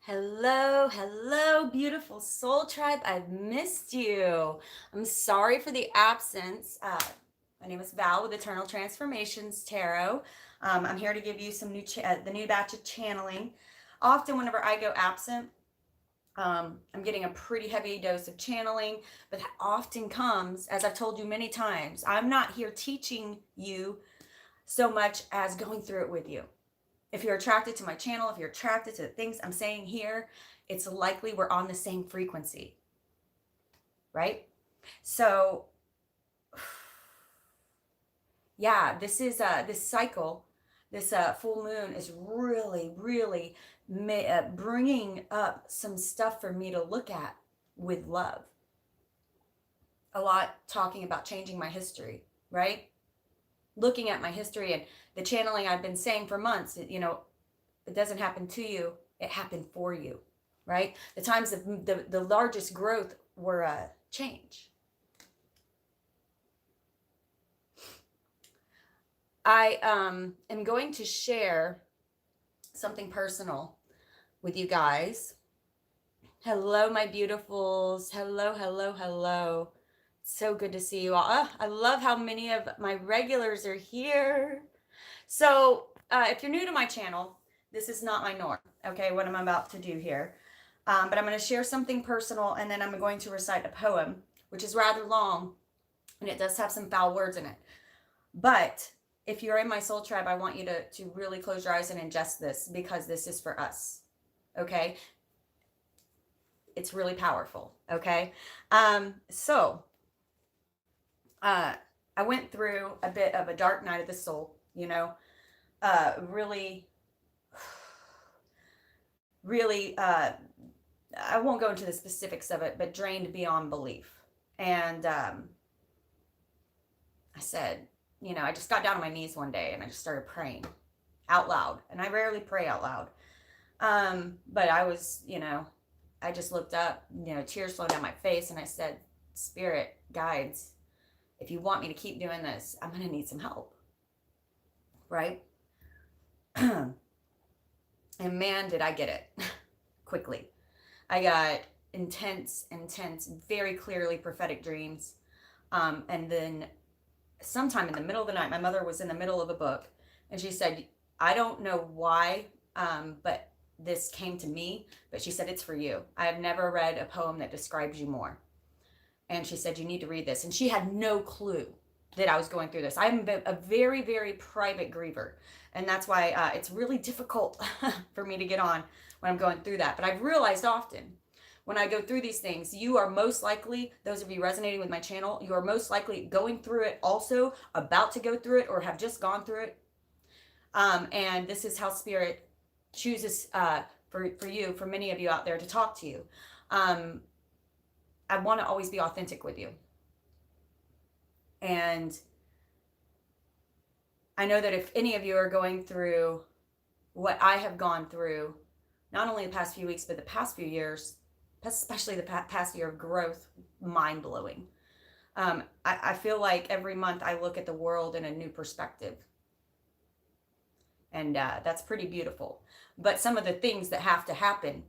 Hello, hello, beautiful soul tribe. I've missed you. I'm sorry for the absence. My name is Val with Eternal Transformations Tarot. I'm here to give you some the new batch of channeling. Often, whenever I go absent, I'm getting a pretty heavy dose of channeling, but that often comes, as I've told you many times, I'm not here teaching you so much as going through it with you. If you're attracted to my channel, if you're attracted to the things I'm saying here, it's likely we're on the same frequency, right? So, yeah, this cycle, this full moon is really bringing up some stuff for me to look at with love. A lot talking about changing my history, right? Looking at my history and the channeling I've been saying for months, it doesn't happen to you, it happened for you, right? The times of the largest growth were change. I am going to share something personal with you guys. Hello, my beautifuls. Hello. So good to see you all. I love how many of my regulars are here. So, if you're new to my channel, this is not my norm, okay, what I'm about to do here. But I'm going to share something personal, and then I'm going to recite a poem, which is rather long, and it does have some foul words in it. But if you're in my soul tribe, I want you to really close your eyes and ingest this, because this is for us, okay? It's really powerful, okay? So, I went through a bit of a dark night of the soul, really, I won't go into the specifics of it, but drained beyond belief. And I said, I just got down on my knees one day and I just started praying out loud. And I rarely pray out loud. But I was, I just looked up, tears flowed down my face, and I said, Spirit, guides, if you want me to keep doing this, I'm going to need some help. Right? And man, did I get it quickly. I got intense, very clearly prophetic dreams. And then sometime in the middle of the night, my mother was in the middle of a book, and she said, I don't know why, but this came to me, but she said, it's for you. I have never read a poem that describes you more. And she said, you need to read this. And she had no clue that I was going through this. I'm a very private griever. And that's why it's really difficult for me to get on when I'm going through that. But I've realized often when I go through these things, you are most likely, those of you resonating with my channel, you are most likely going through it also, about to go through it, or have just gone through it. And this is how Spirit chooses for you, for many of you out there, to talk to you. I want to always be authentic with you. And I know that if any of you are going through what I have gone through, not only the past few weeks, but the past few years, especially the past year of growth, mind-blowing. I feel like every month I look at the world in a new perspective. And that's pretty beautiful. But some of the things that have to happen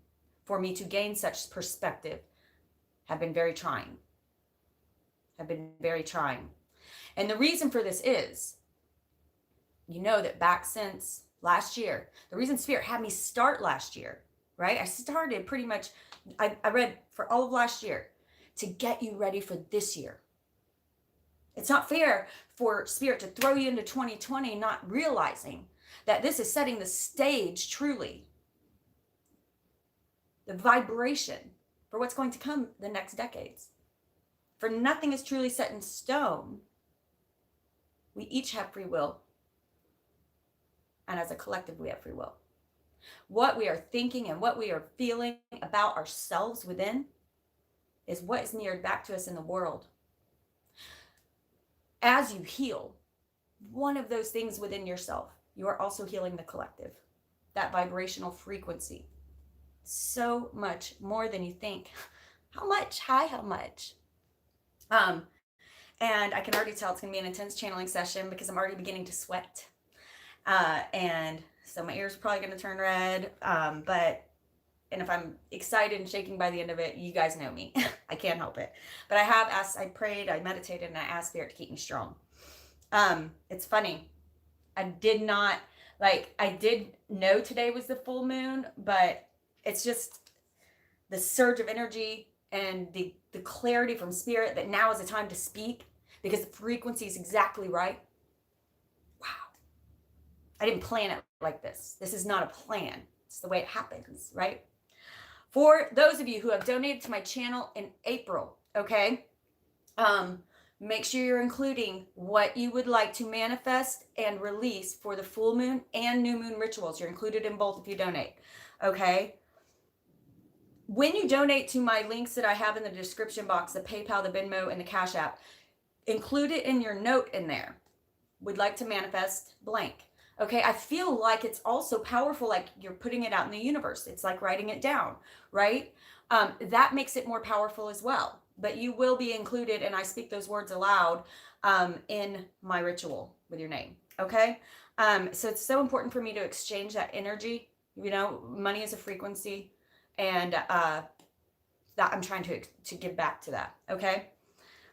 for me to gain such perspective have been very trying. And the reason for this is, that back since last year, the reason Spirit had me start last year, right? I started pretty much, I read for all of last year to get you ready for this year. It's not fair for Spirit to throw you into 2020 not realizing that this is setting the stage, truly, the vibration for what's going to come the next decades. For nothing is truly set in stone. We each have free will. And as a collective, we have free will. What we are thinking and what we are feeling about ourselves within is what is mirrored back to us in the world. As you heal one of those things within yourself, you are also healing the collective, that vibrational frequency. So much more than you think. How much? Hi, how much? And I can already tell it's going to be an intense channeling session because I'm already beginning to sweat. And so my ears are probably going to turn red. But And if I'm excited and shaking by the end of it, you guys know me. I can't help it. But I have asked, I prayed, I meditated, and I asked Spirit to keep me strong. It's funny. I did not, I did know today was the full moon, but it's just the surge of energy and the clarity from Spirit that now is the time to speak because the frequency is exactly right. Wow. I didn't plan it like this. This is not a plan. It's the way it happens, right? For those of you who have donated to my channel in April, okay, make sure you're including what you would like to manifest and release for the full moon and new moon rituals. You're included in both if you donate, okay? When you donate to my links that I have in the description box, the PayPal, the Venmo, and the Cash App, include it in your note in there. Would like to manifest blank. Okay, I feel like it's also powerful, like you're putting it out in the universe. It's like writing it down, right? That makes it more powerful as well. But you will be included, and I speak those words aloud in my ritual with your name, okay? So it's so important for me to exchange that energy. You know, money is a frequency, and that I'm trying to give back to that, okay?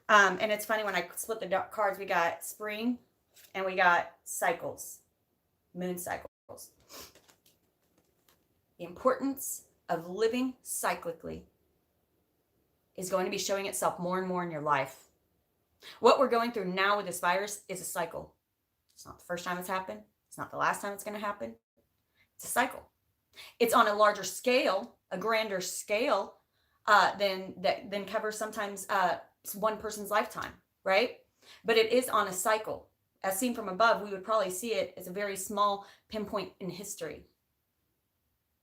And it's funny, when I split the cards, we got spring and we got cycles. Moon cycles. The importance of living cyclically is going to be showing itself more and more in your life. What we're going through now with this virus is a cycle. It's not the first time it's happened. It's not the last time it's going to happen. It's a cycle. It's on a larger scale, a grander scale than covers sometimes one person's lifetime, right? But it is on a cycle. As seen from above, we would probably see it as a very small pinpoint in history.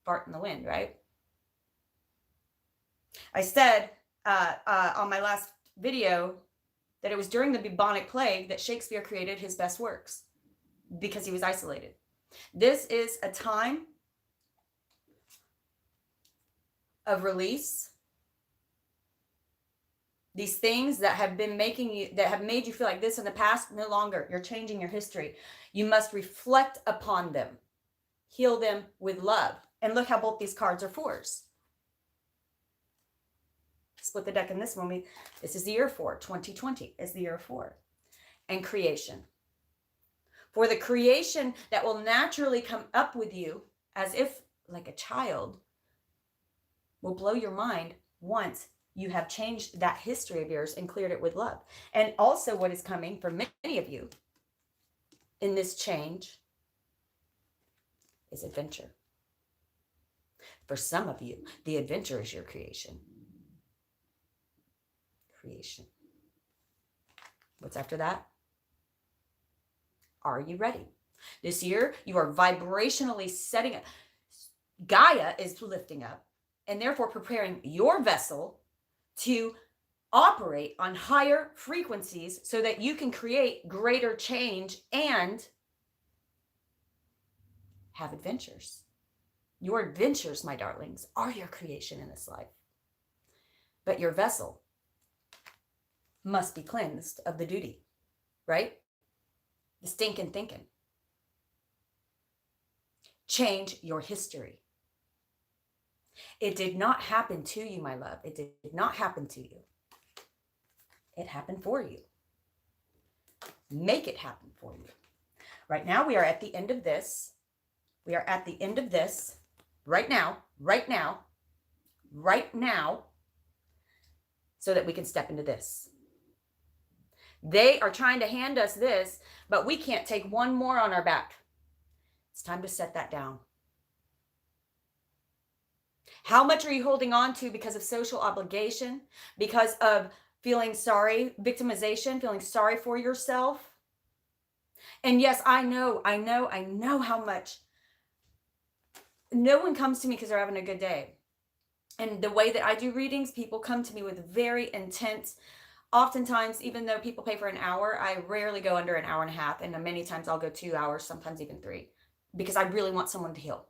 Fart in the wind, right? I said on my last video that it was during the bubonic plague that Shakespeare created his best works because he was isolated. This is a time of release. These things that have been making you, that have made you feel like this in the past, no longer. You're changing your history. You must reflect upon them. Heal them with love. And look how both these cards are fours. Split the deck in this one. This is the year 4. 2020 is the year 4. And creation. For the creation that will naturally come up with you, as if like a child, will blow your mind once you have changed that history of yours and cleared it with love. And also what is coming for many of you in this change is adventure. For some of you, the adventure is your creation. Creation. What's after that? Are you ready? This year, you are vibrationally setting up. Gaia is lifting up and therefore preparing your vessel to operate on higher frequencies so that you can create greater change and have adventures. Your adventures, my darlings, are your creation in this life. But your vessel must be cleansed of the duty, right? The stinking thinking. Change your history. It did not happen to you, my love. It did not happen to you. It happened for you. Make it happen for you. Right now, we are at the end of this. We are at the end of this. Right now, right now, right now, so that we can step into this. They are trying to hand us this, but we can't take one more on our back. It's time to set that down. How much are you holding on to because of social obligation, because of feeling sorry, victimization, feeling sorry for yourself? And yes, I know how much. No one comes to me because they're having a good day. And the way that I do readings, people come to me with very intense, oftentimes, even though people pay for an hour, I rarely go under an hour and a half. And many times I'll go 2 hours, sometimes even 3, because I really want someone to heal.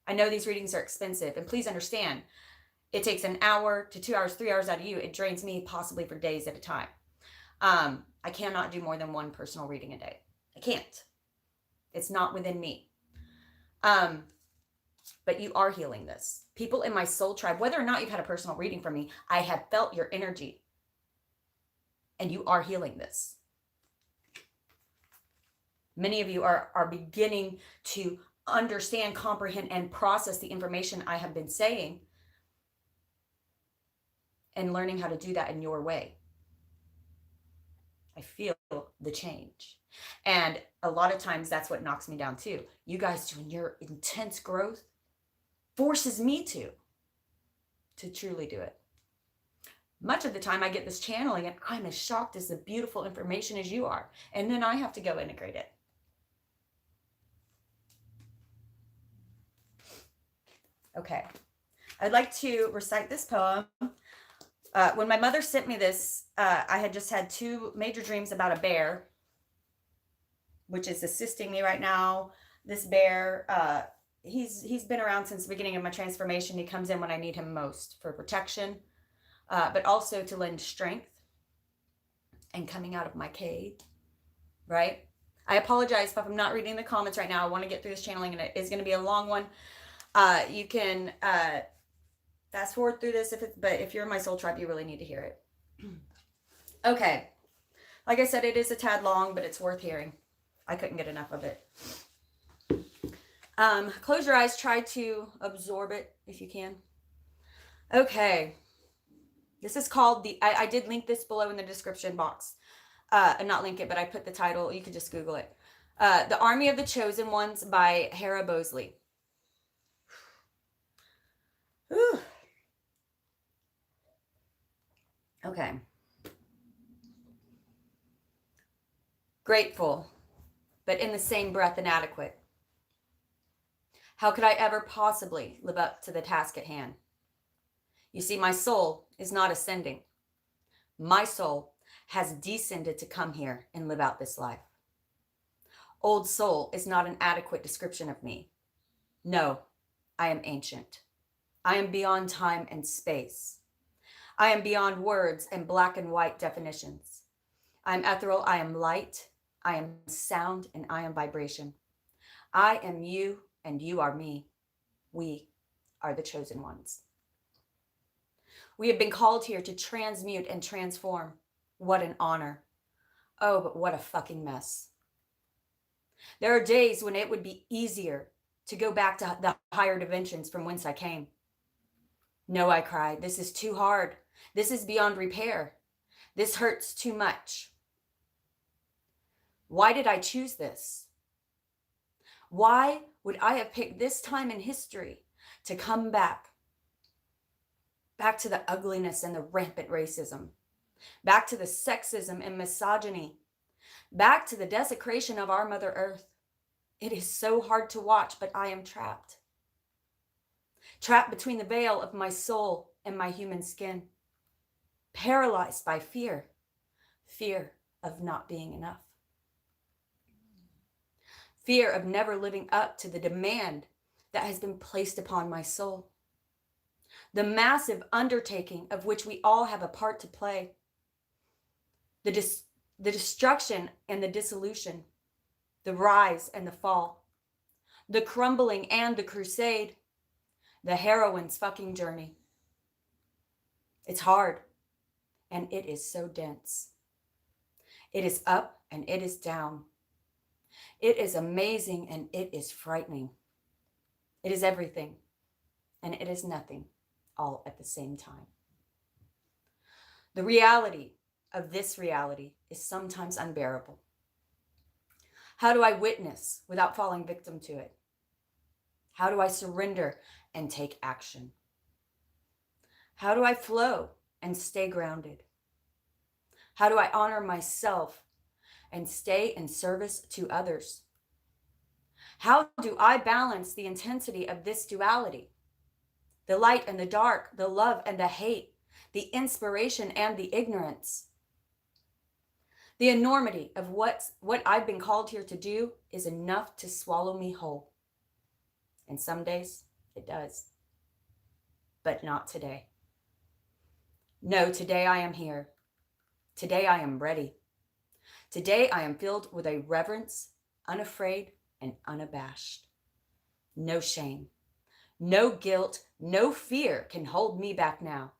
I know these readings are expensive, and please understand, it takes an hour to 2 hours, 3 hours out of you. It drains me possibly for days at a time. I cannot do more than one personal reading a day. I can't. It's not within me. but you are healing this. People in my soul tribe, whether or not you've had a personal reading from me, I have felt your energy, and you are healing this. Many of you are beginning to understand, comprehend, and process the information I have been saying, and learning how to do that in your way. I feel the change. And a lot of times that's what knocks me down too. You guys doing your intense growth forces me to truly do it. Much of the time I get this channeling and I'm as shocked as the beautiful information as you are. And then I have to go integrate it. Okay. I'd like to recite this poem. When my mother sent me this, I had just had 2 major dreams about a bear, which is assisting me right now. This bear, he's been around since the beginning of my transformation. He comes in when I need him most for protection, but also to lend strength and coming out of my cave, right? I apologize if I'm not reading the comments right now. I want to get through this channeling, and it is going to be a long one. You can fast forward through this, but if you're in my soul tribe, you really need to hear it. Okay. Like I said, it is a tad long, but it's worth hearing. I couldn't get enough of it. Close your eyes. Try to absorb it if you can. Okay. This is called I did link this below in the description box. Not link it, but I put the title. You could just Google it. The Army of the Chosen Ones by Hera Bosely. Whew. Okay. Grateful, but in the same breath inadequate. How could I ever possibly live up to the task at hand? You see, my soul is not ascending. My soul has descended to come here and live out this life. Old soul is not an adequate description of me. No, I am ancient. I am beyond time and space. I am beyond words and black and white definitions. I am ethereal, I am light, I am sound, and I am vibration. I am you, and you are me. We are the chosen ones. We have been called here to transmute and transform. What an honor. Oh, but what a fucking mess. There are days when it would be easier to go back to the higher dimensions from whence I came. No, I cried, this is too hard. This is beyond repair. This hurts too much. Why did I choose this? Why would I have picked this time in history to come back to the ugliness and the rampant racism, back to the sexism and misogyny, back to the desecration of our Mother Earth? It is so hard to watch, but I am trapped. Trapped between the veil of my soul and my human skin. Paralyzed by fear. Fear of not being enough. Fear of never living up to the demand that has been placed upon my soul. The massive undertaking of which we all have a part to play. The destruction and the dissolution. The rise and the fall. The crumbling and the crusade. The heroine's fucking journey. It's hard, and it is so dense. It is up and it is down. It is amazing and it is frightening. It is everything and it is nothing all at the same time. The reality of this reality is sometimes unbearable. How do I witness without falling victim to it? How do I surrender and take action? How do I flow and stay grounded? How do I honor myself and stay in service to others? How do I balance the intensity of this duality? The light and the dark, the love and the hate, the inspiration and the ignorance. The enormity of what I've been called here to do is enough to swallow me whole. And some days it does, but not today. No, today I am here. Today I am ready. Today I am filled with a reverence, unafraid and unabashed. No shame, No guilt, no fear can hold me back now.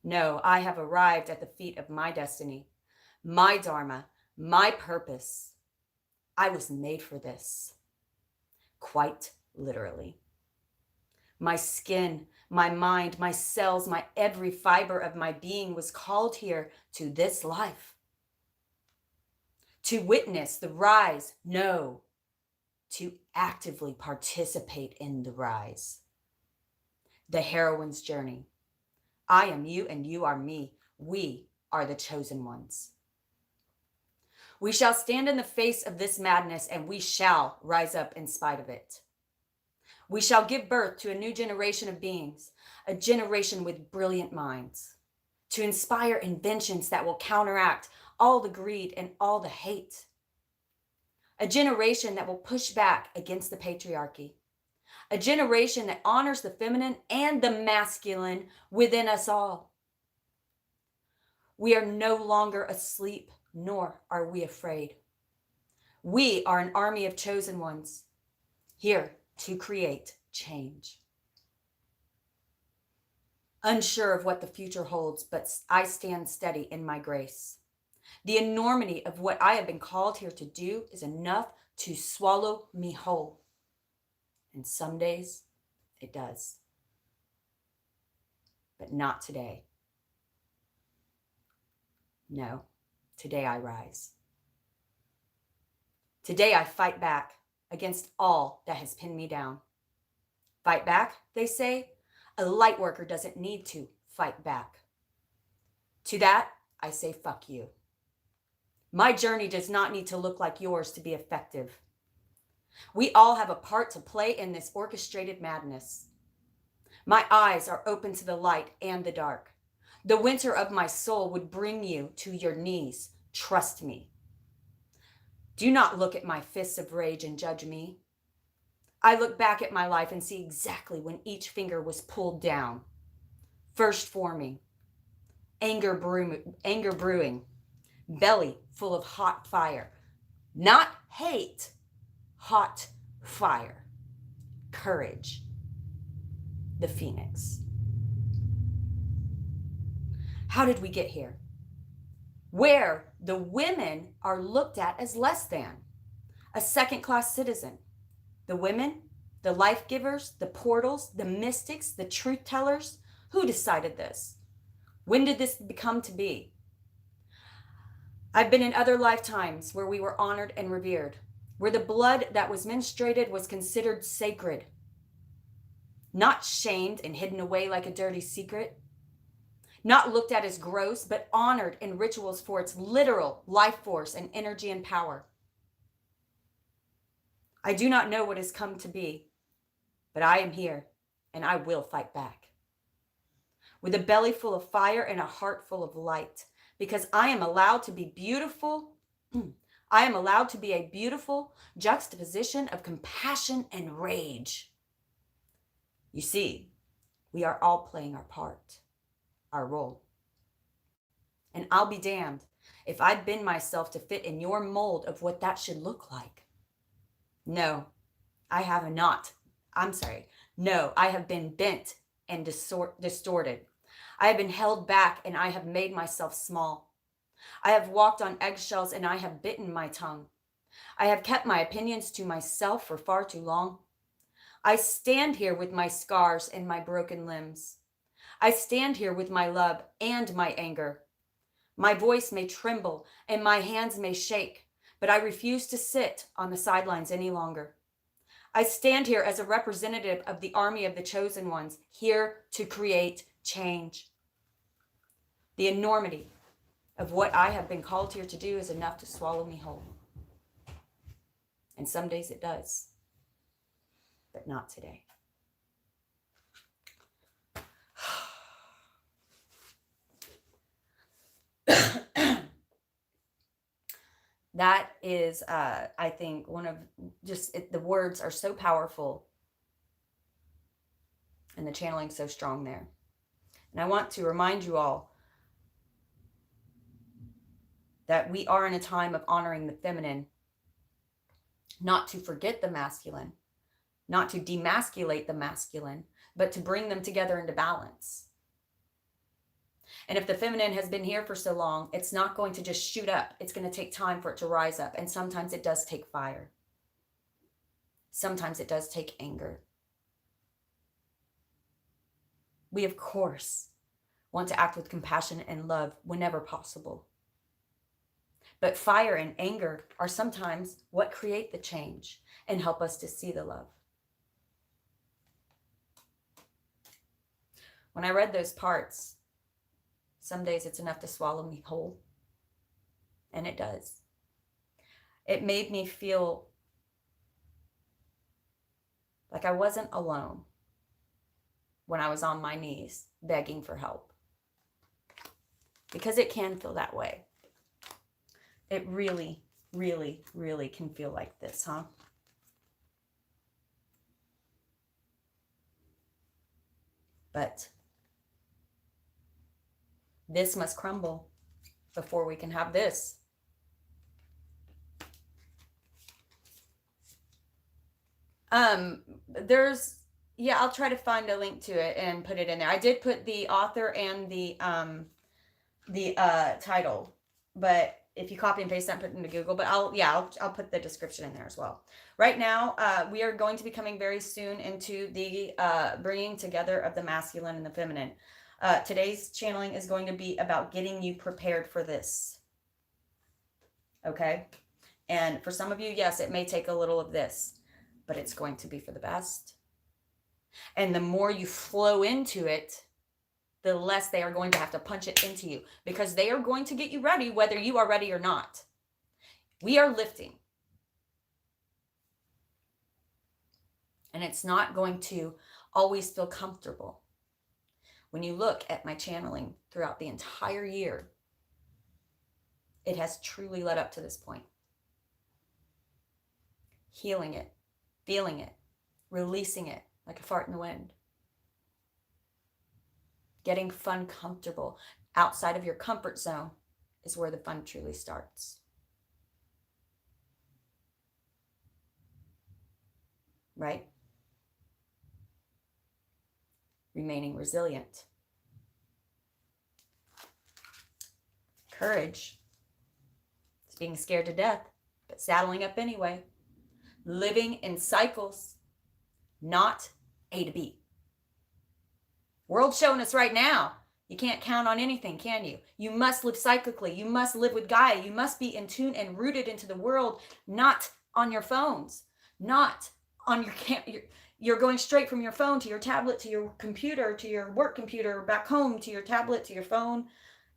No, I have arrived at the feet of my destiny, my dharma, my purpose. I was made for this. Quite literally. My skin, my mind, my cells, my every fiber of my being was called here to this life. To witness the rise, no, to actively participate in the rise. The heroine's journey. I am you and you are me. We are the chosen ones. We shall stand in the face of this madness and we shall rise up in spite of it. We shall give birth to a new generation of beings, a generation with brilliant minds, to inspire inventions that will counteract all the greed and all the hate. A generation that will push back against the patriarchy. A generation that honors the feminine and the masculine within us all. We are no longer asleep, nor are we afraid. We are an army of chosen ones, here to create change. Unsure of what the future holds, but I stand steady in my grace. The enormity of what I have been called here to do is enough to swallow me whole. And some days it does. But not today. No, today I rise. Today I fight back against all that has pinned me down. Fight back, they say? A light worker doesn't need to fight back. To that, I say fuck you. My journey does not need to look like yours to be effective. We all have a part to play in this orchestrated madness. My eyes are open to the light and the dark. The winter of my soul would bring you to your knees. Trust me. Do not look at my fists of rage and judge me. I look back at my life and see exactly when each finger was pulled down. First forming, anger brewing, belly full of hot fire. Not hate, hot fire. Courage. The phoenix. How did we get here? Where the women are looked at as less than, a second-class citizen. The women, the life givers, the portals, the mystics, the truth tellers, who decided this? When did this become to be? I've been in other lifetimes where we were honored and revered, where the blood that was menstruated was considered sacred, not shamed and hidden away like a dirty secret, not looked at as gross, but honored in rituals for its literal life force and energy and power. I do not know what has come to be, but I am here and I will fight back. With a belly full of fire and a heart full of light, because I am allowed to be beautiful. I am allowed to be a beautiful juxtaposition of compassion and rage. You see, we are all playing our part, our role. And I'll be damned if I bend myself to fit in your mold of what that should look like. No, I have not. No, I have been bent and distorted. I have been held back and I have made myself small. I have walked on eggshells and I have bitten my tongue. I have kept my opinions to myself for far too long. I stand here with my scars and my broken limbs. I stand here with my love and my anger. My voice may tremble and my hands may shake, but I refuse to sit on the sidelines any longer. I stand here as a representative of the army of the chosen ones, here to create change. The enormity of what I have been called here to do is enough to swallow me whole. And some days it does, but not today. That is, I think, one of the words are so powerful and the channeling so strong there. And I want to remind you all that we are in a time of honoring the feminine, not to forget the masculine, not to demasculate the masculine, but to bring them together into balance. And if the feminine has been here for so long, it's not going to just shoot up. It's going to take time for it to rise up. And sometimes it does take fire. Sometimes it does take anger. We, of course, want to act with compassion and love whenever possible. But fire and anger are sometimes what create the change and help us to see the love. When I read those parts, some days it's enough to swallow me whole. And it does. It made me feel like I wasn't alone when I was on my knees begging for help. Because it can feel that way. It really, really, really can feel like this, huh? But this must crumble before we can have this. I'll try to find a link to it and put it in there. I did put the author and the title, but if you copy and paste that, put it into Google, but I'll put the description in there as well. Right now, we are going to be coming very soon into the bringing together of the masculine and the feminine. Today's channeling is going to be about getting you prepared for this. Okay? And for some of you, yes, it may take a little of this, but it's going to be for the best. And the more you flow into it, the less they are going to have to punch it into you, because they are going to get you ready whether you are ready or not. We are lifting. And it's not going to always feel comfortable. When you look at my channeling throughout the entire year, it has truly led up to this point. Healing it, feeling it, releasing it like a fart in the wind. Getting fun comfortable outside of your comfort zone is where the fun truly starts. Right? Remaining resilient. Courage. It's being scared to death, but saddling up anyway. Living in cycles, not A to B. World's showing us right now, you can't count on anything, can you? You must live cyclically. You must live with Gaia. You must be in tune and rooted into the world, not on your phones, not on you're going straight from your phone to your tablet, to your computer, to your work computer, back home, to your tablet, to your phone.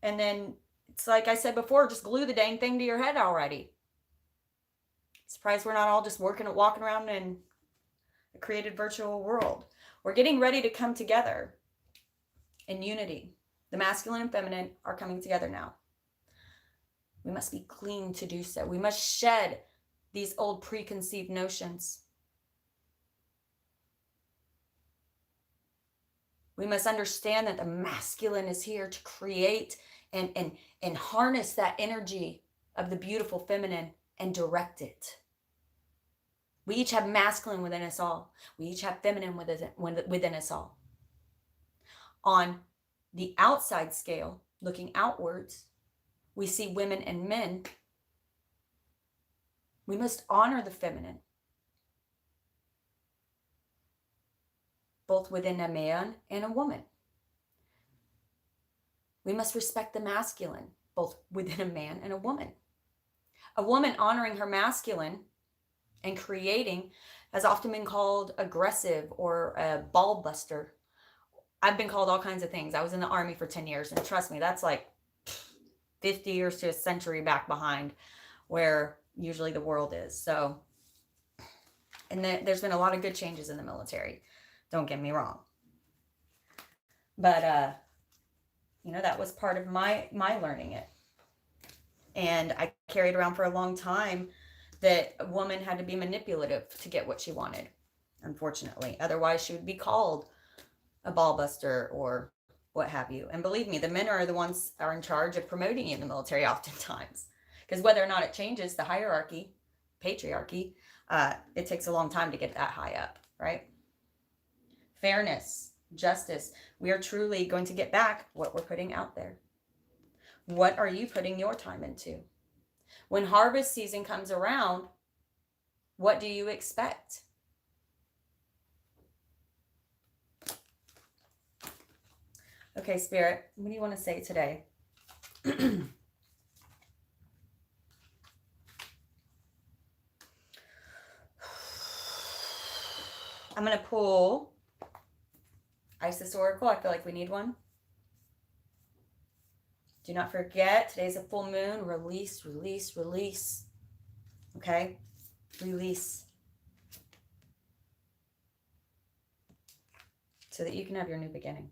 And then it's like I said before, just glue the dang thing to your head already. Surprised we're not all just walking around in a created virtual world. We're getting ready to come together in unity. The masculine and feminine are coming together now. We must be clean to do so. We must shed these old preconceived notions. We must understand that the masculine is here to create and harness that energy of the beautiful feminine and direct it. We each have masculine within us all. We each have feminine within us all. On the outside scale, looking outwards, we see women and men. We must honor the feminine, both within a man and a woman. We must respect the masculine, both within a man and a woman. A woman honoring her masculine and creating has often been called aggressive or a ball buster. I've been called all kinds of things. I was in the army for 10 years, and trust me, that's like 50 years to a century back behind where usually the world is. So, and there's been a lot of good changes in the military. Don't get me wrong. But, that was part of my learning it. And I carried around for a long time that a woman had to be manipulative to get what she wanted, unfortunately. Otherwise, she would be called a ball buster or what have you. And believe me, the men are the ones are in charge of promoting you in the military oftentimes. Because whether or not it changes, the hierarchy, patriarchy, it takes a long time to get that high up. right? Fairness, justice. We are truly going to get back what we're putting out there. What are you putting your time into? When harvest season comes around, what do you expect? Okay, Spirit, what do you want to say today? I'm going to pull Isis Oracle. I feel like we need one. Do not forget, today's a full moon. Release, release, release. Okay? Release. So that you can have your new beginning.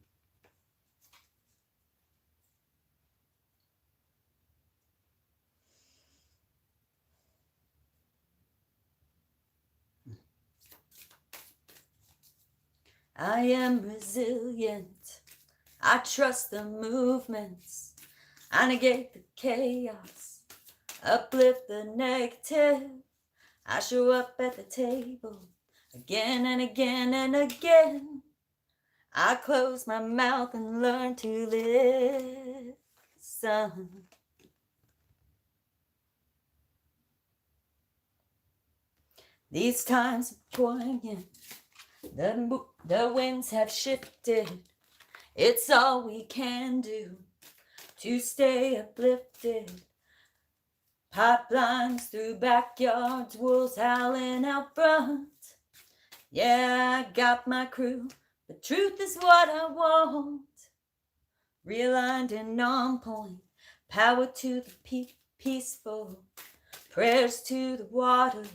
I am resilient. I trust the movements. I negate the chaos. Uplift the negative. I show up at the table again and again and again. I close my mouth and learn to listen. These times are poignant. The winds have shifted. It's all we can do to stay uplifted. Pipelines through backyards, wolves howling out front. Yeah, I got my crew. The truth is what I want. Realigned and on point. Power to the peaceful. Prayers to the waters.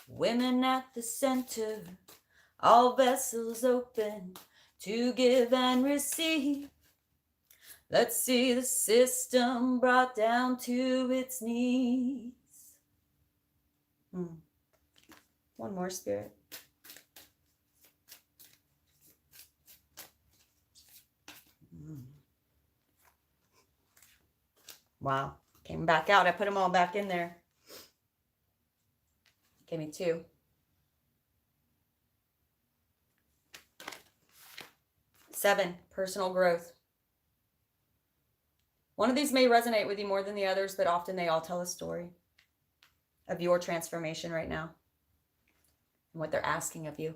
Women at the center. All vessels open to give and receive. Let's see the system brought down to its knees. One more, Spirit. Wow. Came back out. I put them all back in there. Gave me 2. Seven, personal growth. One of these may resonate with you more than the others, but often they all tell a story of your transformation right now and what they're asking of you.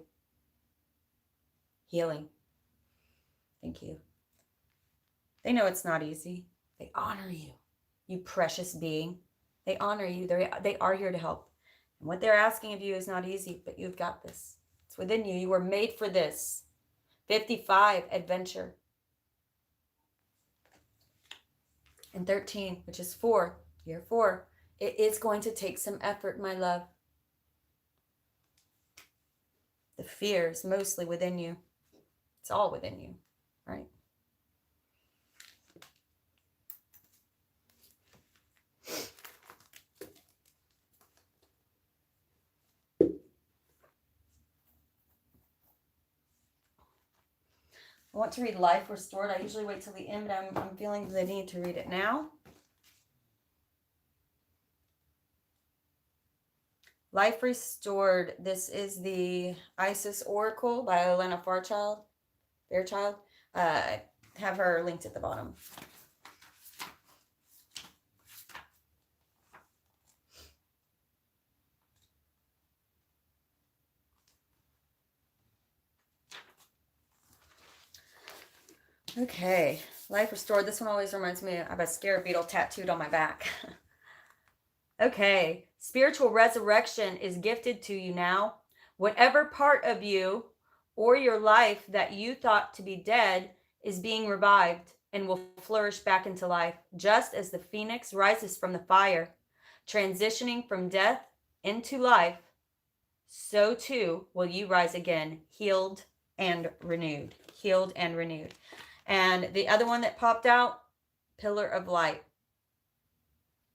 Healing. Thank you. They know it's not easy. They honor you, you precious being. They honor you. They are here to help. And what they're asking of you is not easy, but you've got this. It's within you. You were made for this. 55, adventure. And 13, which is 4, year 4. It is going to take some effort, my love. The fear is mostly within you. It's all within you, right? I want to read Life Restored. I usually wait till the end, but I'm feeling the need to read it now. Life Restored. This is the Isis Oracle by Elena Fairchild. Have her linked at the bottom. Okay, Life Restored. This one always reminds me of a scarab beetle tattooed on my back. Okay, spiritual resurrection is gifted to you now. Whatever part of you or your life that you thought to be dead is being revived and will flourish back into life, just as the phoenix rises from the fire, transitioning from death into life. So too will you rise again, healed and renewed. Healed and renewed. And the other one that popped out, Pillar of Light.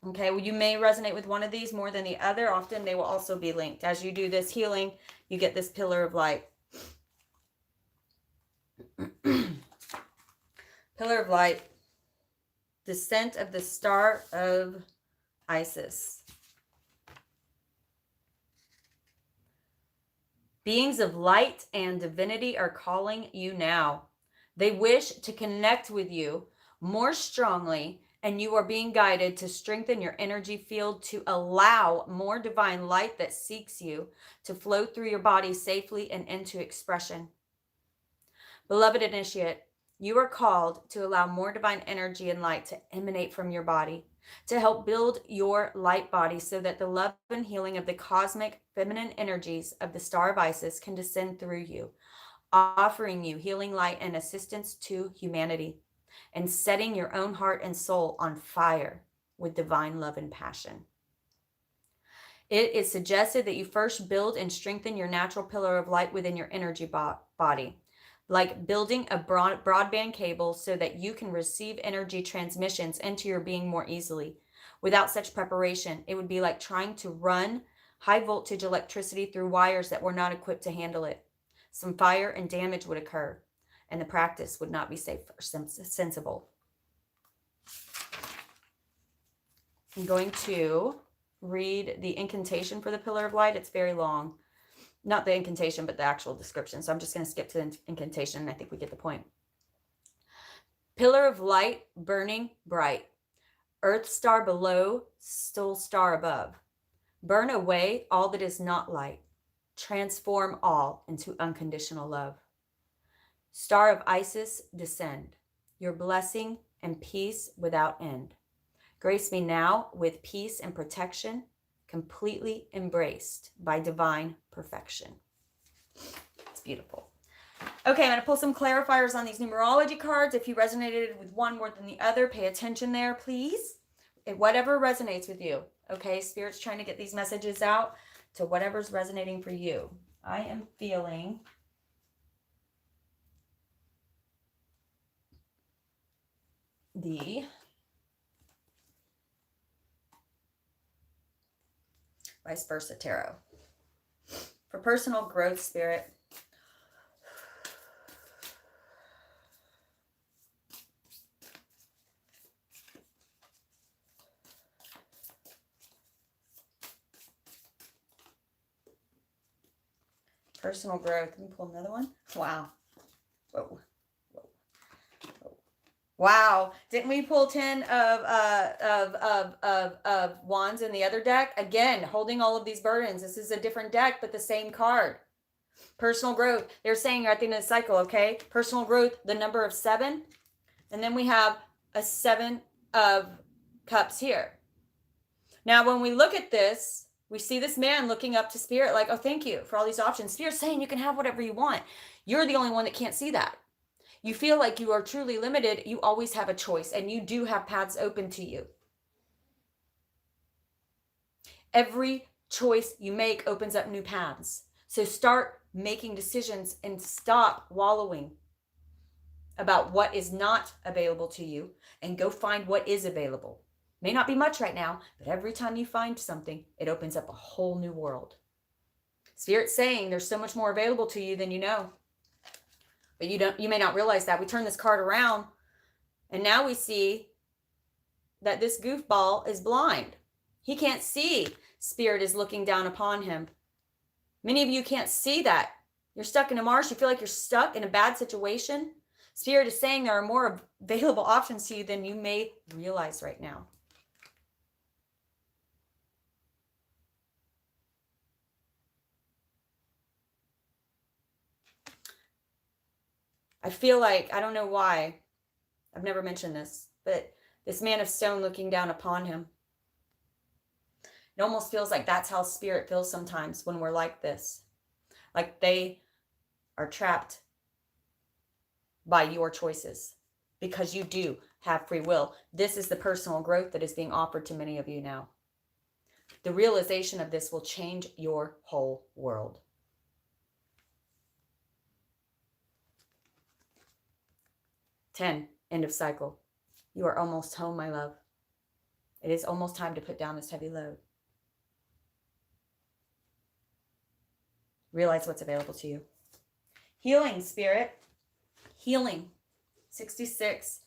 Okay, well, you may resonate with one of these more than the other. Often they will also be linked. As you do this healing, you get this Pillar of Light. Pillar of Light. Descent of the Star of Isis. Beings of light and divinity are calling you now. They wish to connect with you more strongly, and you are being guided to strengthen your energy field to allow more divine light that seeks you to flow through your body safely and into expression. Beloved initiate, you are called to allow more divine energy and light to emanate from your body, to help build your light body so that the love and healing of the cosmic feminine energies of the Star of Isis can descend through you, offering you healing light and assistance to humanity, and setting your own heart and soul on fire with divine love and passion. It is suggested that you first build and strengthen your natural pillar of light within your energy body, like building a broadband cable so that you can receive energy transmissions into your being more easily. Without such preparation, it would be like trying to run high voltage electricity through wires that were not equipped to handle it. Some fire and damage would occur, and the practice would not be safe or sensible. I'm going to read the incantation for the pillar of light. It's very long. Not the incantation, but the actual description. So I'm just going to skip to the incantation, and I think we get the point. Pillar of light, burning bright. Earth star below, soul star above. Burn away all that is not light. Transform all into unconditional love. Star of Isis, descend. Your blessing and peace without end. Grace me now with peace and protection, completely embraced by divine perfection. It's beautiful. Okay, I'm going to pull some clarifiers on these numerology cards. If you resonated with one more than the other, pay attention there, please. Whatever resonates with you. Okay, Spirit's trying to get these messages out to whatever's resonating for you. I am feeling the Vice Versa Tarot. For personal growth, Spirit. Personal growth. Let me pull another one. Wow. Whoa. Whoa. Whoa. Wow. Didn't we pull 10 of wands in the other deck? Again, holding all of these burdens. This is a different deck, but the same card. Personal growth. They're saying you're at the end of the cycle, okay? Personal growth, the number of 7. And then we have a 7 of cups here. Now, when we look at this, we see this man looking up to Spirit like, oh, thank you for all these options. Spirit's saying you can have whatever you want. You're the only one that can't see that. You feel like you are truly limited. You always have a choice, and you do have paths open to you. Every choice you make opens up new paths. So start making decisions and stop wallowing about what is not available to you and go find what is available. May not be much right now, but every time you find something, it opens up a whole new world. Spirit's saying there's so much more available to you than you know. But you may not realize that. We turn this card around, and now we see that this goofball is blind. He can't see Spirit is looking down upon him. Many of you can't see that. You're stuck in a marsh. You feel like you're stuck in a bad situation. Spirit is saying there are more available options to you than you may realize right now. I feel like, I don't know why, I've never mentioned this, but this man of stone looking down upon him. It almost feels like that's how Spirit feels sometimes when we're like this. Like they are trapped by your choices because you do have free will. This is the personal growth that is being offered to many of you now. The realization of this will change your whole world. End of cycle. You are almost home, my love. It is almost time to put down this heavy load. Realize what's available to you. Healing, Spirit. Healing. 66.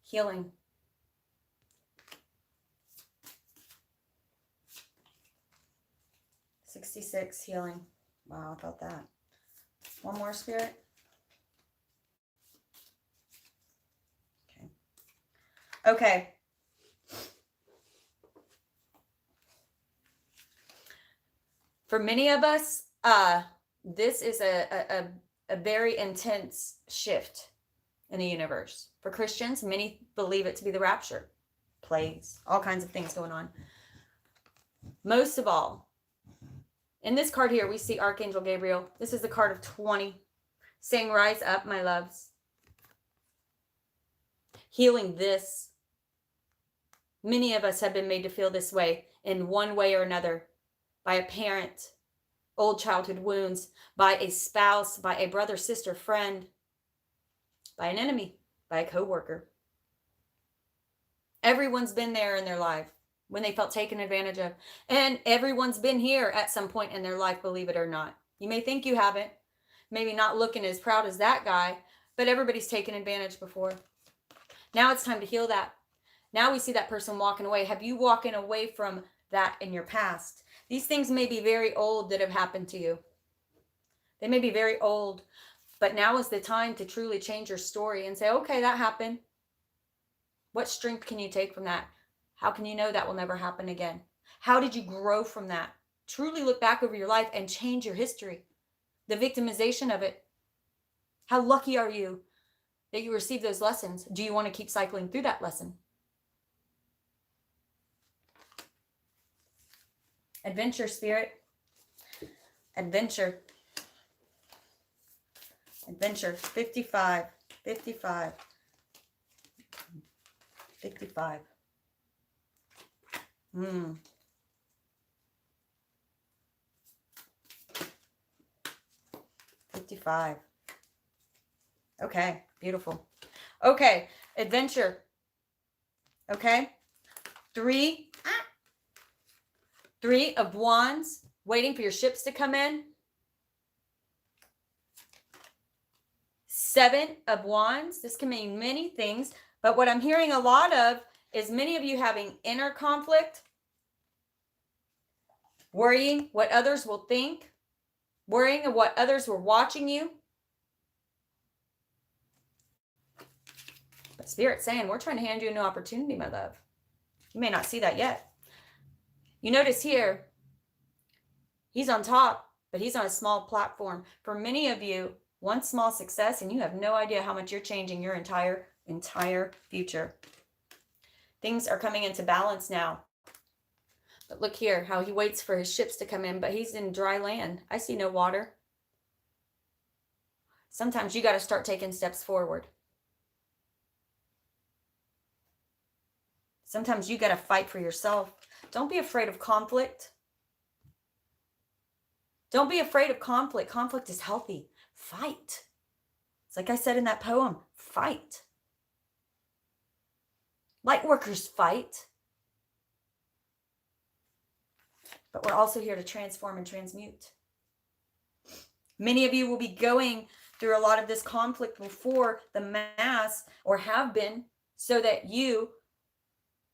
Healing. Healing. Wow, I felt that. One more, Spirit. Okay. Okay. For many of us, this is a very intense shift in the universe. For Christians, many believe it to be the rapture. Plagues, all kinds of things going on. Most of all, in this card here, we see Archangel Gabriel. This is the card of 20, saying, rise up, my loves. Healing this. Many of us have been made to feel this way in one way or another. By a parent, old childhood wounds, by a spouse, by a brother, sister, friend, by an enemy, by a coworker. Everyone's been there in their life when they felt taken advantage of. And everyone's been here at some point in their life, believe it or not. You may think you haven't, maybe not looking as proud as that guy, but everybody's taken advantage before. Now it's time to heal that. Now we see that person walking away. Have you walking away from that in your past? These things may be very old that have happened to you. They may be very old, but now is the time to truly change your story and say, okay, that happened. What strength can you take from that? How can you know that will never happen again? How did you grow from that? Truly look back over your life and change your history, the victimization of it. How lucky are you that you received those lessons? Do you want to keep cycling through that lesson? Adventure, Spirit. Adventure. Adventure. 55. 55. 55. 55. Okay, beautiful. Okay, adventure. Okay. Three of Wands, waiting for your ships to come in. 7 of Wands. This can mean many things, but what I'm hearing a lot of is many of you having inner conflict, worrying what others will think, worrying of what others were watching you. But Spirit's saying, we're trying to hand you a new opportunity, my love. You may not see that yet. You notice here, he's on top, but he's on a small platform. For many of you, one small success, and you have no idea how much you're changing your entire future. Things are coming into balance now. But look here, how he waits for his ships to come in, but he's in dry land. I see no water. Sometimes you got to start taking steps forward. Sometimes you got to fight for yourself. Don't be afraid of conflict. Don't be afraid of conflict. Conflict is healthy. Fight. It's like I said in that poem, fight. Light workers fight. But we're also here to transform and transmute. Many of you will be going through a lot of this conflict before the mass, or have been, so that you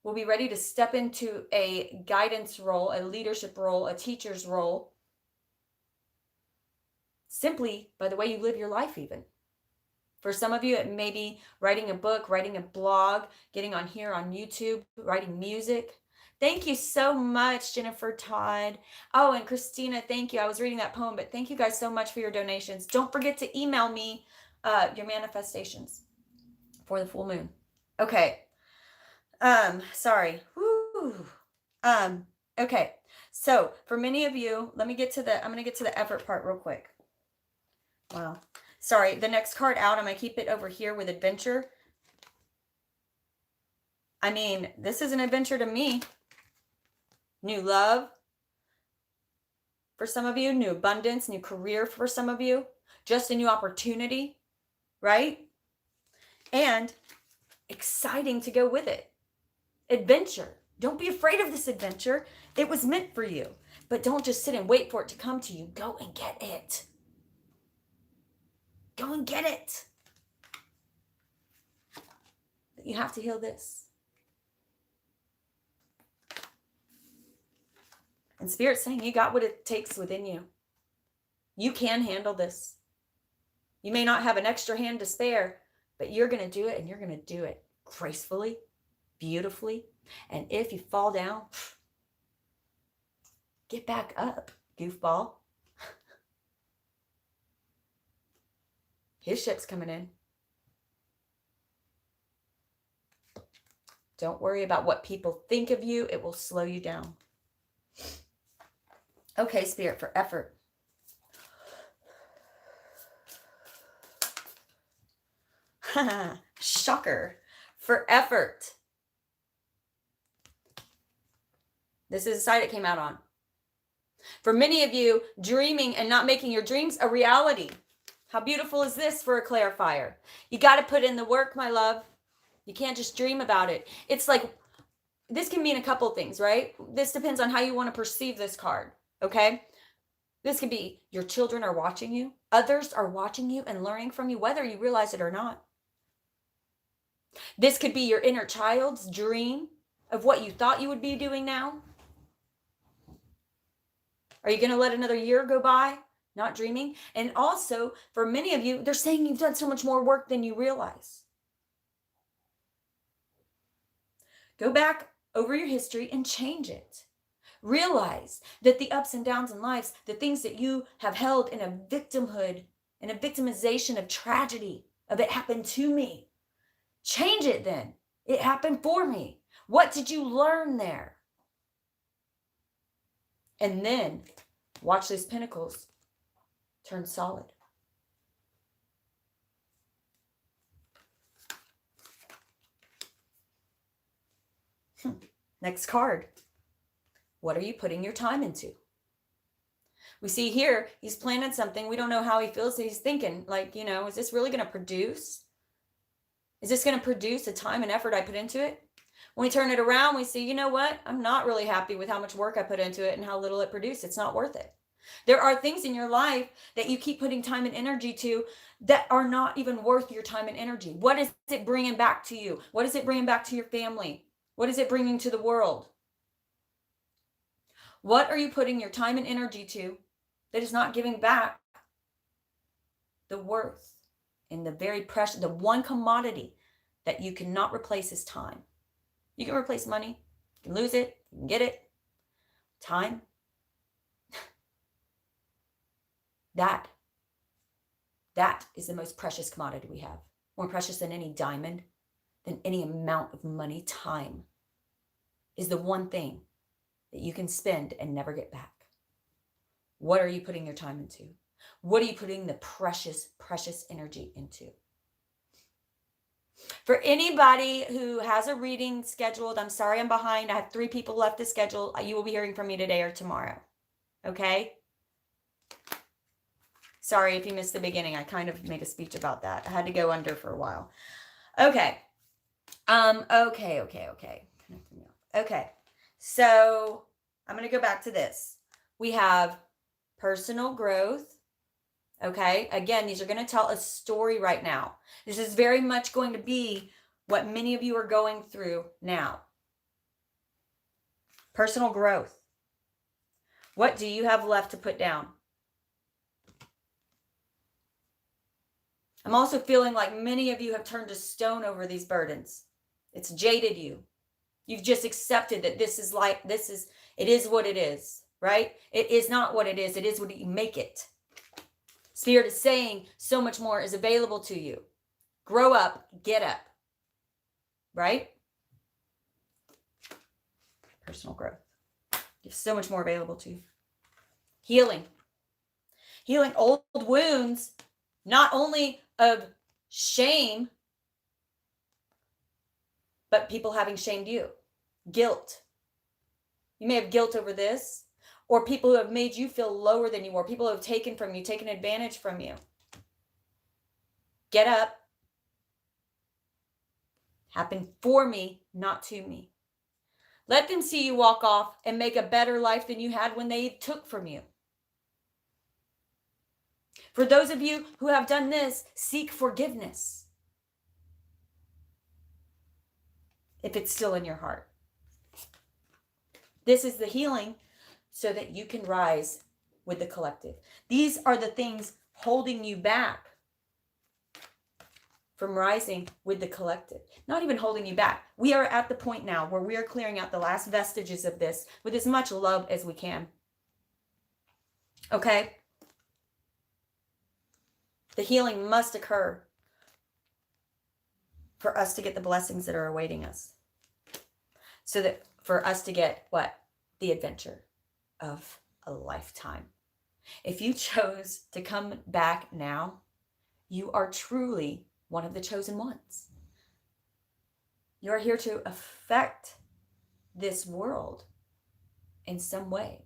will be ready to step into a guidance role, a leadership role, a teacher's role, simply by the way you live your life even. For some of you, it may be writing a book, writing a blog, getting on here on YouTube, writing music. Thank you so much, Jennifer Todd. Oh, and Christina, thank you. I was reading that poem, but thank you guys so much for your donations. Don't forget to email me your manifestations for the full moon. Okay. Sorry. Woo. Okay. So for many of you, I'm going to get to the effort part real quick. Wow. Sorry. The next card out, I'm going to keep it over here with adventure. I mean, this is an adventure to me. New love for some of you, new abundance, new career for some of you, just a new opportunity, right? And exciting to go with it. Adventure. Don't be afraid of this adventure. It was meant for you. But don't just sit and wait for it to come to you. Go and get it. Go and get it. But you have to heal this. And Spirit's saying you got what it takes within you. You can handle this. You may not have an extra hand to spare, but you're going to do it, and you're going to do it gracefully, beautifully. And if you fall down, get back up, goofball. His ship's coming in. Don't worry about what people think of you. It will slow you down. Okay, Spirit, for effort. Shocker. For effort. This is the side it came out on. For many of you, dreaming and not making your dreams a reality. How beautiful is this for a clarifier? You got to put in the work, my love. You can't just dream about it. It's like, this can mean a couple things, right? This depends on how you want to perceive this card, okay? This could be your children are watching you. Others are watching you and learning from you, whether you realize it or not. This could be your inner child's dream of what you thought you would be doing now. Are you going to let another year go by not dreaming? And also, for many of you, they're saying you've done so much more work than you realize. Go back over your history and change it. Realize that the ups and downs in life, the things that you have held in a victimhood, in a victimization of tragedy, of it happened to me. Change it then. It happened for me. What did you learn there? And then watch those pinnacles turn solid. Next card. What are you putting your time into? We see here, he's planning something. We don't know how he feels. He's thinking like, is this really going to produce? Is this going to produce the time and effort I put into it? When we turn it around, we see, you know what? I'm not really happy with how much work I put into it and how little it produced. It's not worth it. There are things in your life that you keep putting time and energy to that are not even worth your time and energy. What is it bringing back to you? What is it bringing back to your family? What is it bringing to the world? What are you putting your time and energy to that is not giving back the worth and the very precious, the one commodity that you cannot replace is time. You can replace money. You can lose it. You can get it. Time. That is the most precious commodity we have. More precious than any diamond, than any amount of money. Time is the one thing that you can spend and never get back. What are you putting your time into? What are you putting the precious, precious energy into? For anybody who has a reading scheduled, I'm sorry I'm behind. I have 3 people left to schedule. You will be hearing from me today or tomorrow. Okay? Sorry if you missed the beginning. I kind of made a speech about that. I had to go under for a while. Okay. Okay. So I'm going to go back to this. We have personal growth. Okay. Again, these are going to tell a story right now. This is very much going to be what many of you are going through now. Personal growth. What do you have left to put down? I'm also feeling like many of you have turned to stone over these burdens. It's jaded you. You've just accepted that it is what it is, right? It is not what it is. It is what you make it. Spirit is saying so much more is available to you. Grow up, get up, right? Personal growth. You have so much more available to you. Healing. Healing old wounds, not only of shame, but people having shamed you. Guilt. You may have guilt over this, or people who have made you feel lower than you were, people who have taken from you, taken advantage from you. Get up. Happened for me, not to me. Let them see you walk off and make a better life than you had when they took from you. For those of you who have done this, seek forgiveness. If it's still in your heart. This is the healing so that you can rise with the collective. These are the things holding you back. from rising with the collective, not even holding you back. We are at the point now where we are clearing out the last vestiges of this with as much love as we can. Okay? The healing must occur for us to get the blessings that are awaiting us. So that for us to get what? The adventure of a lifetime. If you chose to come back now, you are truly one of the chosen ones. You are here to affect this world in some way.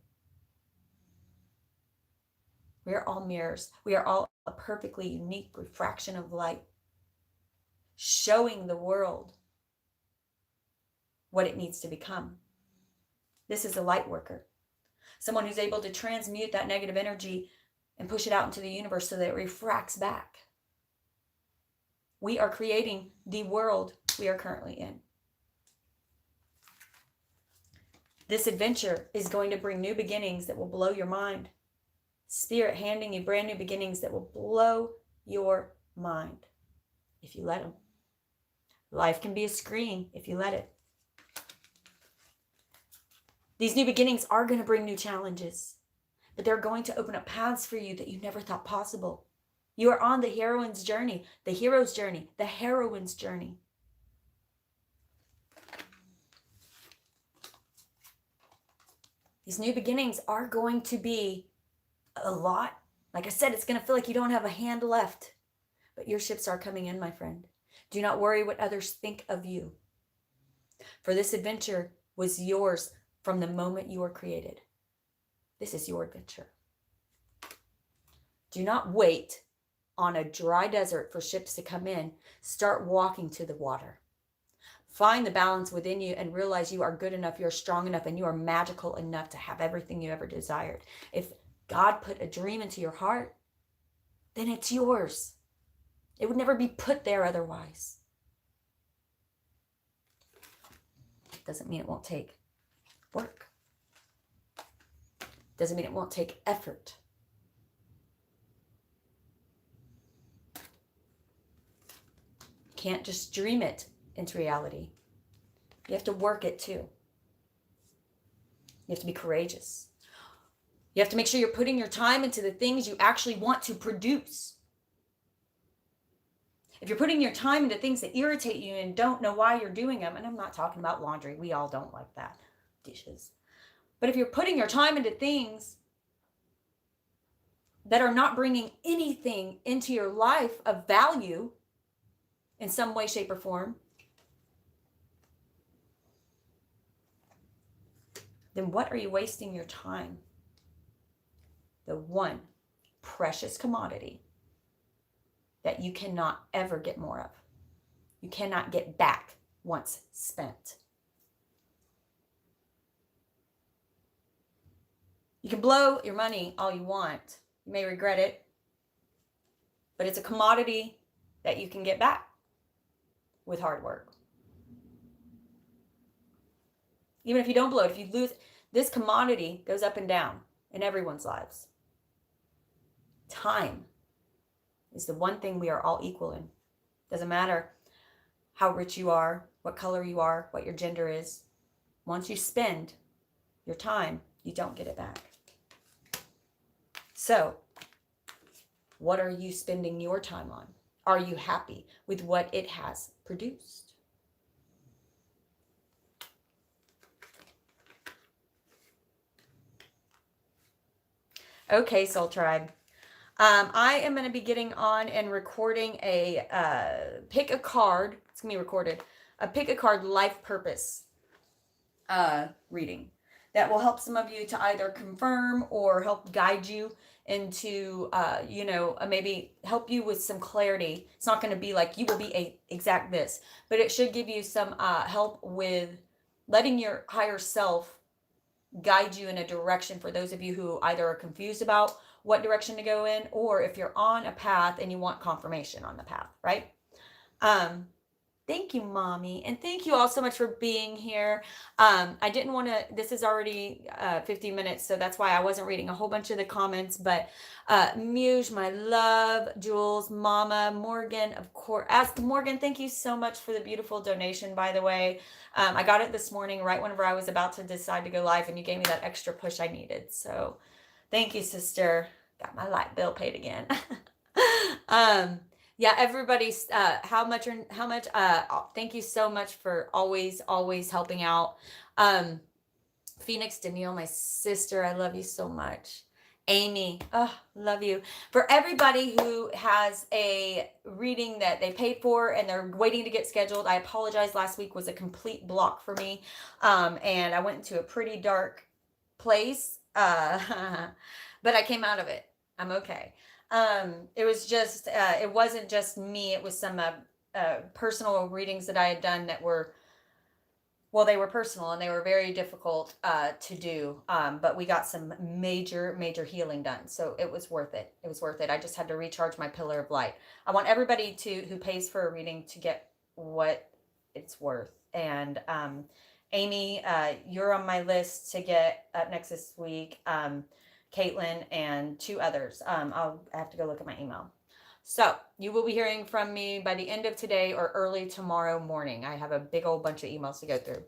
We are all mirrors. We are all a perfectly unique refraction of light, showing the world what it needs to become. This is a light worker, someone who's able to transmute that negative energy and push it out into the universe so that it refracts back. We are creating the world we are currently in. This adventure is going to bring new beginnings that will blow your mind. Spirit handing you brand new beginnings that will blow your mind if you let them. Life can be a screen if you let it. These new beginnings are going to bring new challenges, but they're going to open up paths for you that you never thought possible. You are on the heroine's journey, the hero's journey, the heroine's journey. These new beginnings are going to be a lot. Like I said, it's going to feel like you don't have a hand left, but your ships are coming in, my friend. Do not worry what others think of you. For this adventure was yours from the moment you were created. This is your adventure. Do not wait on a dry desert for ships to come in. Start walking to the water. Find the balance within you and realize you are good enough, you're strong enough, and you are magical enough to have everything you ever desired. If God put a dream into your heart, then it's yours. It would never be put there otherwise. Doesn't mean it won't take work. Doesn't mean it won't take effort. Can't just dream it into reality. You have to work it too. You have to be courageous. You have to make sure you're putting your time into the things you actually want to produce. If you're putting your time into things that irritate you and don't know why you're doing them, and I'm not talking about laundry, we all don't like that, dishes. But if you're putting your time into things that are not bringing anything into your life of value in some way, shape, or form, then what are you wasting your time? The one precious commodity that you cannot ever get more of. You cannot get back once spent. You can blow your money all you want. You may regret it, but it's a commodity that you can get back with hard work. Even if you don't blow it, if you lose, this commodity goes up and down in everyone's lives. Time is the one thing we are all equal in. Doesn't matter how rich you are, what color you are, what your gender is. Once you spend your time, you don't get it back. So, what are you spending your time on? Are you happy with what it has produced? Okay, Soul Tribe. I am going to be getting on and recording a pick a card. It's going to be recorded. A pick a card life purpose reading that will help some of you to either confirm or help guide you into, maybe help you with some clarity. It's not going to be like you will be a exact this, but it should give you some help with letting your higher self guide you in a direction for those of you who either are confused about what direction to go in, or if you're on a path and you want confirmation on the path, right? Thank you, Mommy. And thank you all so much for being here. I didn't want to, this is already 50 minutes, so that's why I wasn't reading a whole bunch of the comments. But Muge, my love, Jules, Mama, Morgan, of course. Ask Morgan, thank you so much for the beautiful donation, by the way. I got it this morning, right whenever I was about to decide to go live, and you gave me that extra push I needed. So thank you, sister. Got my light bill paid again. Yeah, everybody's thank you so much for always helping out. Phoenix Danielle, my sister, I love you so much. Amy, oh, love you. For everybody who has a reading that they paid for and they're waiting to get scheduled, I apologize. Last week was a complete block for me. And I went into a pretty dark place. But I came out of it. I'm okay. It was just, it wasn't just me. It was some personal readings that I had done that were, well, they were personal and they were very difficult to do. But we got some major healing done. So it was worth it. It was worth it. I just had to recharge my pillar of light. I want everybody who pays for a reading to get what it's worth. And Amy, you're on my list to get up next this week. Caitlin and 2 others. I have to go look at my email. So you will be hearing from me by the end of today or early tomorrow morning. I have a big old bunch of emails to go through.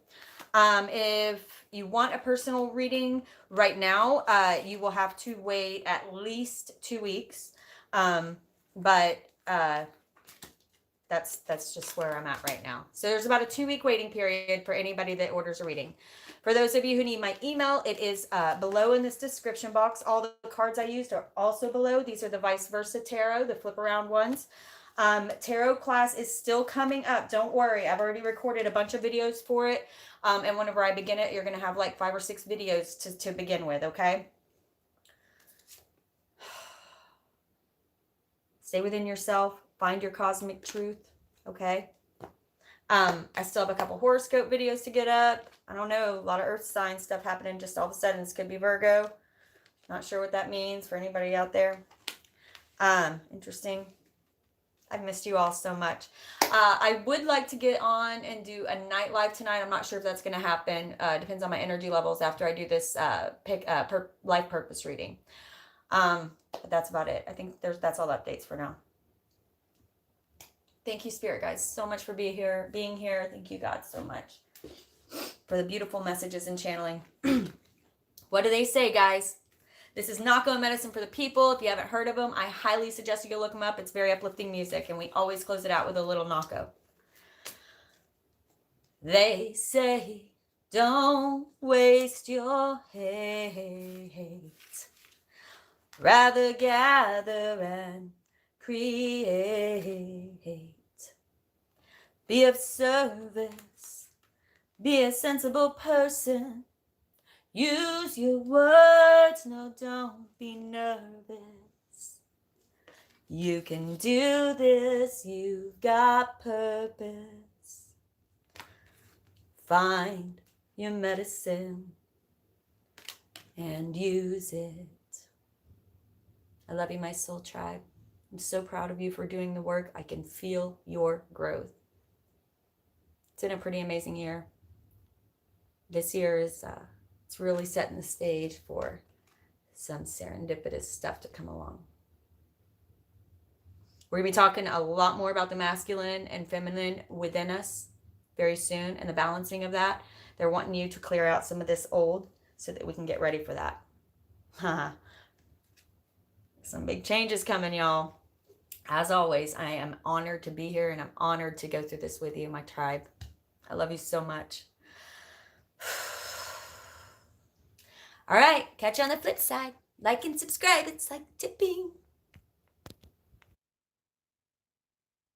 If you want a personal reading right now, you will have to wait at least 2 weeks. But that's just where I'm at right now. So there's about a 2-week waiting period for anybody that orders a reading. For those of you who need my email, it is below in this description box. All the cards I used are also below. These are the vice versa tarot, the flip around ones. Tarot class is still coming up. Don't worry. I've already recorded a bunch of videos for it. And whenever I begin it, you're going to have like 5 or 6 videos to begin with, okay? Stay within yourself. Find your cosmic truth, okay? I still have a couple horoscope videos to get up. I don't know, a lot of earth sign stuff happening just all of a sudden. This could be Virgo. Not sure what that means for anybody out there. Interesting. I've missed you all so much. I would like to get on and do a night live tonight. I'm not sure if that's going to happen. Depends on my energy levels after I do this life purpose reading. But that's about it. I think that's all updates for now. Thank you, Spirit Guides, so much for being here. Thank you, God, so much for the beautiful messages and channeling. What do they say, guys? This is Nako Medicine for the People. If you haven't heard of them, I highly suggest you go look them up. It's very uplifting music, and we always close it out with a little Nako. They say, don't waste your hate. Rather gather and create. Be of service. Be a sensible person. Use your words. No, don't be nervous. You can do this. You've got purpose. Find your medicine and use it. I love you, my soul tribe. I'm so proud of you for doing the work. I can feel your growth. It's been a pretty amazing year. This year is it's really setting the stage for some serendipitous stuff to come along. We're going to be talking a lot more about the masculine and feminine within us very soon and the balancing of that. They're wanting you to clear out some of this old so that we can get ready for that. Some big changes coming, y'all. As always, I am honored to be here, and I'm honored to go through this with you, my tribe. I love you so much. All right, catch you on the flip side. Like and subscribe. It's like tipping.